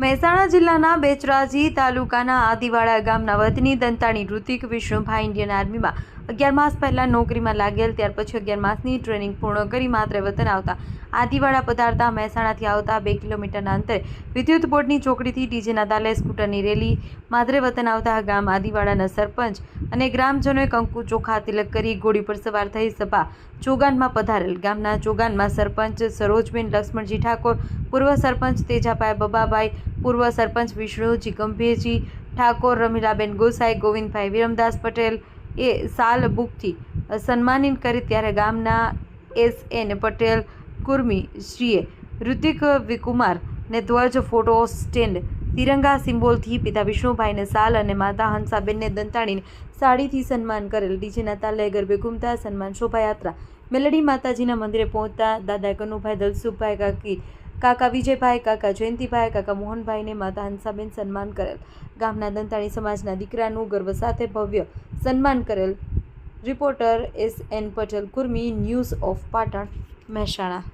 મહેસાણા જિલ્લાના બેચરાજી તાલુકાના આદિવાડા ગામના વતની દંતાણી ઋતિક વિષ્ણુભાઈ ઇન્ડિયન આર્મીમાં 11 માસ પહેલા નોકરીમાં લાગેલ. ત્યાર પછી 11 માસની ટ્રેનિંગ પૂર્ણ કરી માત્ર વતન આવતા આદિવાડા પધારતા મહેસાણાથી આવતા 2 કિલોમીટરના અંતરે વિદ્યુત બોર્ડની ચોકડીથી ડીજેના તાલે સ્કૂટરની રેલી માદરે વતન આવતા ગામ આદિવાડાના સરપંચ અને ગ્રામજનોએ કંકુ ચોખા તિલક કરી ઘોડી પર સવાર થઈ સભા ચોગાનમાં પધારેલ. ગામના ચોગાનમાં સરપંચ સરોજબેન લક્ષ્મણજી ઠાકોર, પૂર્વ સરપંચ તેજાભાઈ બબાભાઈ, પૂર્વ સરપંચ વિષ્ણુજી ગંભીરજી ઠાકોર, રમીલાબેન ગોસાઈ, ગોવિંદભાઈ વિરમદાસ પટેલ એ સાલ બુકથી સન્માનિત કરી. ત્યારે ગામના SN પટેલ કુર્મી શ્રીએ ઋતિક વિકુમાર ને ધ્વજ, ફોટો સ્ટેન્ડ, તિરંગા સિમ્બોલથી પિતા વિષ્ણુભાઈને સાલ અને માતા હંસાબેનને દંતાણીને સાડીથી સન્માન કરેલ. ડીજેના તાલે ગરબે ઘૂમતા સન્માન શોભાયાત્રા મેલડી માતાજીના મંદિરે પહોંચતા દાદા કનુભાઈ, દલસુખભાઈ, કાકા વિજયભાઈ, કાકા જયંતિભાઈ, કાકા મોહનભાઈને માતા હંસાબેન સન્માન કરેલ. ગામના દંતાણી સમાજના દીકરાનું ગર્વ સાથે ભવ્ય સન્માન કરેલ. Reporter SN Patel Kurmi, news of Patan, Mehsana.